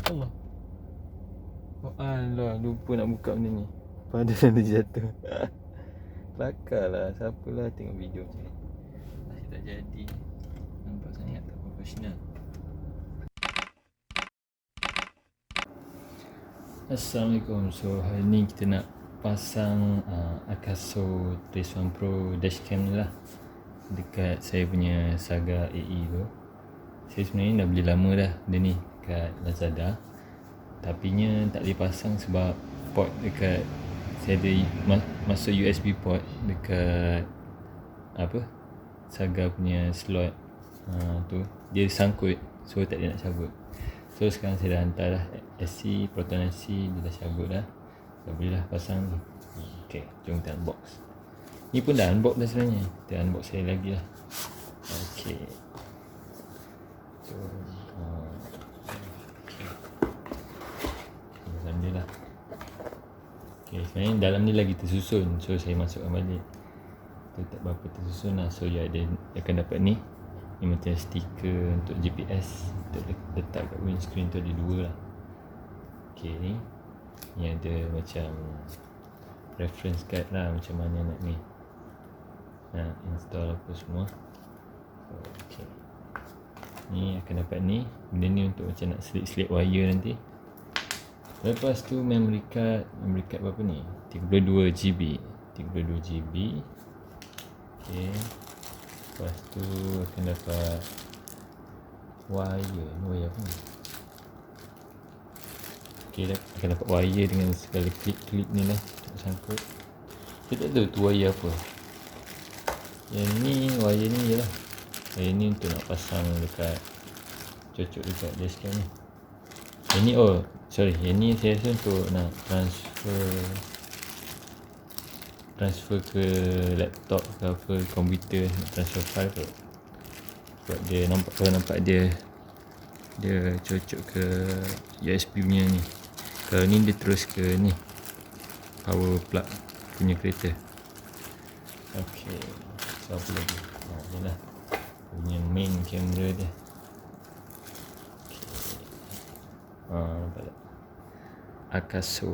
Allah. Oh alah, lupa nak buka benda ni. Padahal dia jatuh. Kelakar lah. Siapalah tengok video macam ni. Masih tak jadi. Nampak sangat tak profesional. Assalamualaikum. So hari ni kita nak pasang AKASO 31 Pro Dashcam ni lah dekat saya punya Saga AE tu. Saya sebenarnya dah beli lama dah dia ni kat Lazada, tapi nya tak boleh pasang sebab port dekat saya ada masuk USB port dekat apa Saga punya slot tu dia sangkut, so tak boleh nak cabut. So sekarang saya dah hantar dah SC PROTON SAGA, dia dah cabut dah. Dah boleh lah pasang ni. Okay, jom kita unbox. Ni pun dah unbox dah sebenarnya. Kita unbox sekali lagi lah. Okay. So dalam dia lah. Okay, sebenarnya dalam ni lagi tersusun, so saya masukkan balik. Dia tak berapa tersusun lah. So dia akan dapat ni. Ni macam stiker untuk GPS, untuk letak kat windscreen tu ada dua lah. Okay, ni ada macam reference guide lah, macam mana nak ni nak install apa semua. Okay, ni akan dapat ni. Benda ni untuk macam nak selit-selit wire nanti. Lepas tu memory card berapa ni? 32GB. Okay, lepas tu akan dapat wire. Wire apa ni? Okay, akan dapat wire dengan segala klip-klip ni lah untuk sangkut. Saya tak tahu tu wire apa. Yang ni wire ni je lah. Wire ni untuk nak pasang dekat, cocok dekat dashcam ni. Yang ni yang ni saya rasa untuk nak transfer ke laptop ke apa, komputer, nak transfer file ke. Sebab dia nampak dia cocok ke USB punya ni. Kalau ni dia terus ke ni power plug punya kereta. Okay, so apa lagi? Ni lah punya main camera dia. Nampak tak? AKASO.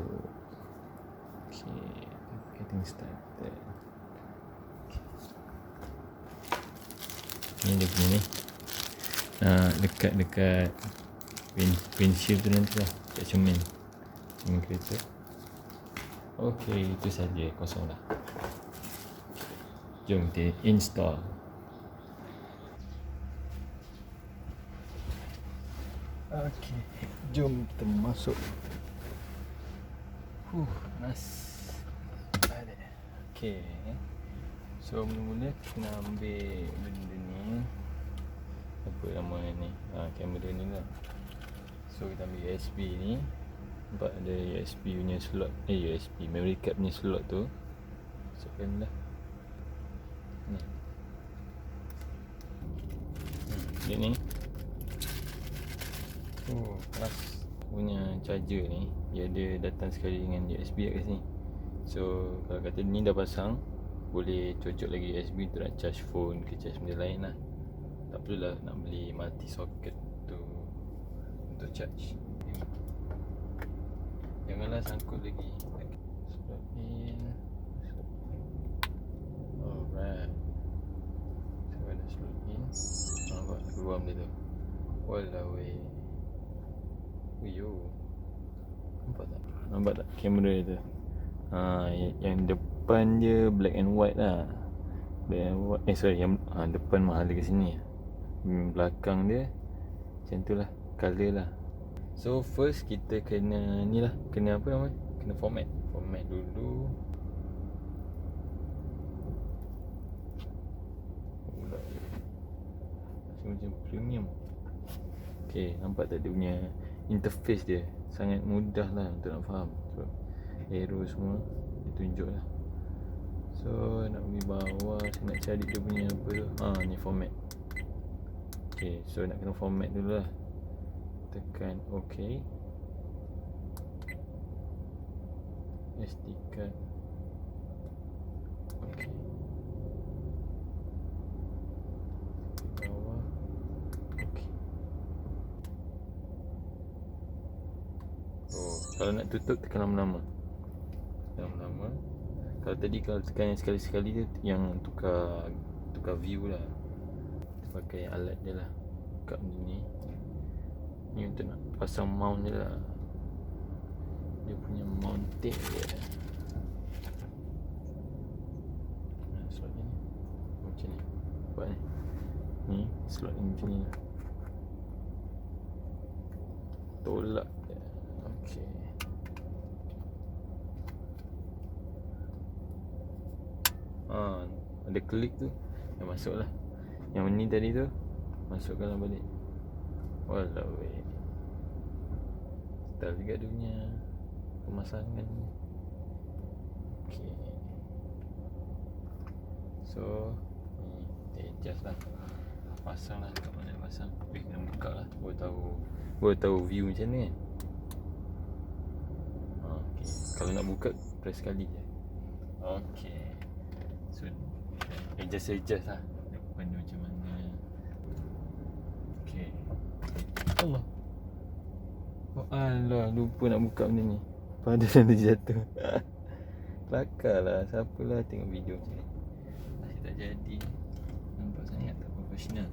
Okay, getting started. Ni dia punya ni. Dekat windshield tu nanti lah, kat cermin kereta. Okay, itu saja, kosong dah. Jom kita install. Okay, jom kita masuk. Nice. Okay, so mula-mula kena ambil benda ni. Apa nama ni? Kamera ni lah. So kita ambil USB ni. Nampak ada USB punya slot, USB memory card punya slot tu. Masukkan dah. Ni. Dia ni. Keras punya charger ni. Dia ada datang sekali dengan USB kat sini. So kalau kata ni dah pasang, boleh cocok lagi USB untuk nak charge phone ke charge benda lain lah. Tak perlulah nak beli multi socket tu untuk charge. Janganlah sangkut lagi. Slot in. Alright. So dah slot in. Nampak keluar benda tu. Walau weh. Uyo. Nampak tak kamera tu? Yang depan je black and white lah. Black and white. Yang depan mahal dekat sini. Belakang dia macam tu lah, colour lah. So first kita kena ni lah, kena apa nama? Kena format dulu. Macam premium. Okay, nampak tak dia punya interface dia sangat mudah lah untuk nak faham. So arrow semua dia tunjuk lah. So nak pergi bawah, saya nak cari dia punya apa tu. Ni format. Okay, so nak kena format dulu lah. Tekan OK. SD card. OK. Bawah. OK. Kalau nak tutup tekan lama-lama. Lama-lama. Kalau tadi kalau tekan yang sekali-sekali tu yang tukar view lah. Pakai alat dia lah. Buka ni. Ni untuk nak pasang mount je lah. Dia punya mounting dia. Slot ni macam ni. Buat ni. Ni slot ni macam ni lah. Tolak dia. Okey. Ada klik tu. Yang masuk lah. Yang ni tadi tu masukkanlah balik. Walau style juga dia punya pemasangan. Okay. So ni adjust lah. Pasang lah kat mana pasang. Kena buka lah. Baru tahu view macam ni kan. Okay. Kalau nak buka press sekali je. Okay. So adjust lah. Depan dia macam mana. Okay. Allah. Oh alah, lupa nak buka benda ni. Padahal dia jatuh. Kelakar lah. Siapalah tengok video macam ni. Masih tak jadi. Nampak sangat tak profesional.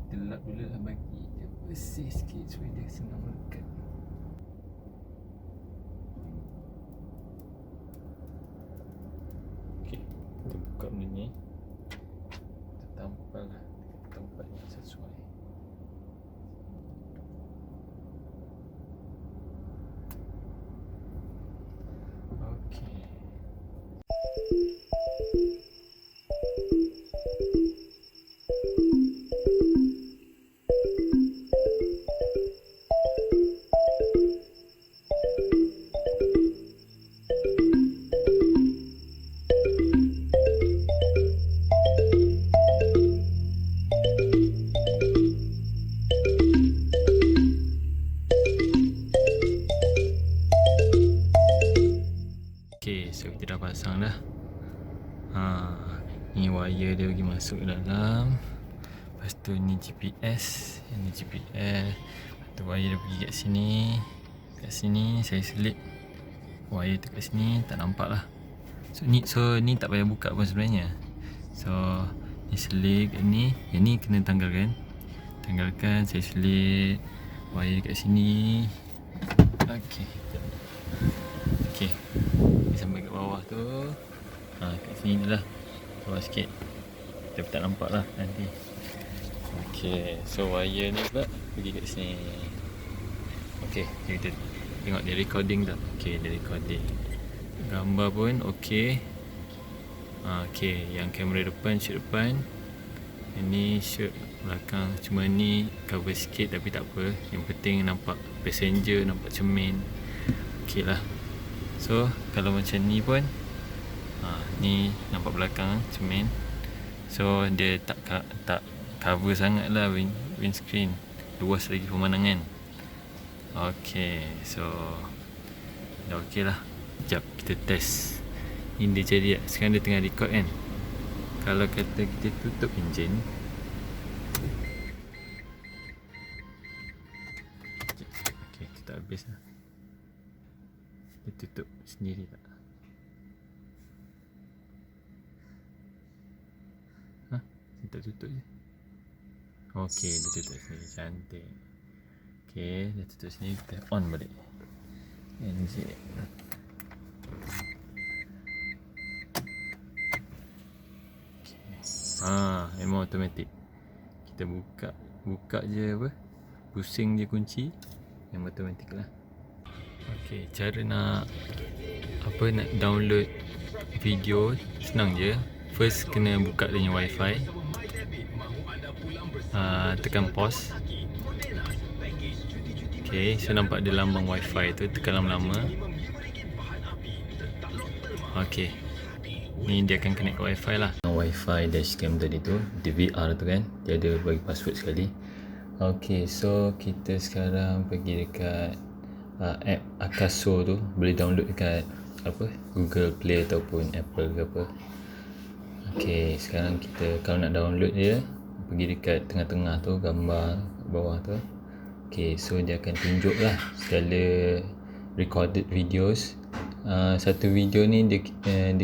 Kita lap dulu lah, bagi dia bersih sikit supaya dia senang melekat. Okay, kita buka benda ni. Kita tampal lah tempat yang sesuai. Okay. Okay, so kita dah pasang dah. Ni wire dia bagi masuk dalam. Lepas tu ni GPS. Yang ni GPS. Lepas tu wire dia pergi kat sini. Kat sini saya selip wire tu kat sini. Tak nampak lah. So ni tak payah buka pun sebenarnya. So ni selip kat ni. Yang ni kena tanggalkan. Tanggalkan, saya selip wire kat sini. Okay. Okay, sampai kat bawah tu. Kat sini je lah. Bawah sikit. Kita tak nampak lah nanti. Okay, so wire ni pula pergi kat sini. Okay, kita tengok dia recording tak. Okay, dia recording. Gambar pun okay. Okay, yang kamera depan, shoot depan. Ini shoot belakang. Cuma ni cover sikit tapi tak apa. Yang penting nampak passenger, nampak cermin. Okay lah. So kalau macam ni pun ni nampak belakang cermin. So dia tak cover sangat lah windscreen. Luas lagi pemandangan. Okay, so dah ok lah. Sekejap kita test. Ini dia jadi tak? Sekarang dia tengah record kan. Kalau kata kita tutup enjin, okay, kita habis lah. Dia tutup sendiri tak? Dia tak tutup je. Okay, dia tutup sendiri. Cantik. Okay, dia tutup sendiri. Kita on balik enjin. Memang automatik. Kita buka je apa, pusing je kunci, memang automatik lah. Okay, cara nak download video senang je. First kena buka dia punya wifi. Tekan pause. Okay, so nampak dia lambang wifi tu, tekan lama-lama. Okay, ni dia akan connect ke wifi lah. Wifi dashcam tadi tu, di VR tu kan, dia ada bagi password sekali. Okay, so kita sekarang pergi dekat app AKASO tu. Boleh download dekat Google Play ataupun Apple ke apa. Okay, sekarang kita kalau nak download dia, pergi dekat tengah-tengah tu, gambar bawah tu. Okay, so dia akan tunjuk lah segala recorded videos. Satu video ni dia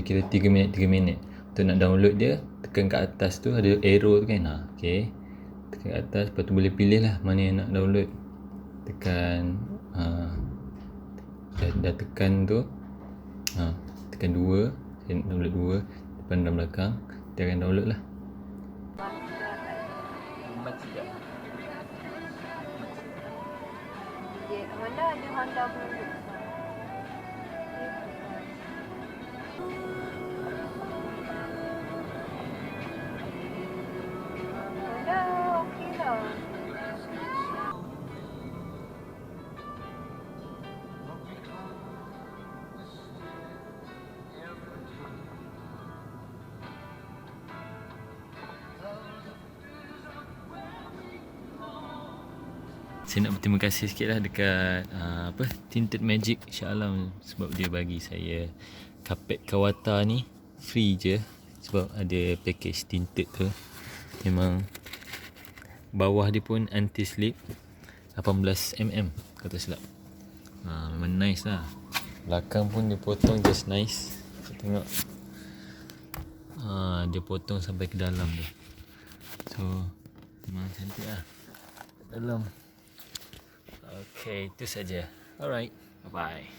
kira 3 minit. Untuk nak download dia, tekan kat atas tu ada arrow tu kan. Okay, tekan kat atas, lepas tu boleh pilih lah mana yang nak download. Tekan dah tekan tu, tekan 2, saya nak download 2, depan dan belakang, dia akan download lah. Mana ada Honda Blue? Honda okey lah. Saya nak berterima kasih sikit lah dekat Tinted Magic Shah Alam, sebab dia bagi saya kapet Kawata ni free je, sebab ada package tinted tu. Memang bawah dia pun anti slip 18mm kata silap. Memang nice lah. Belakang pun dia potong just nice. Kita tengok, dia potong sampai ke dalam tu. So memang cantik lah dalam. Okay, itu saja. Alright, bye-bye.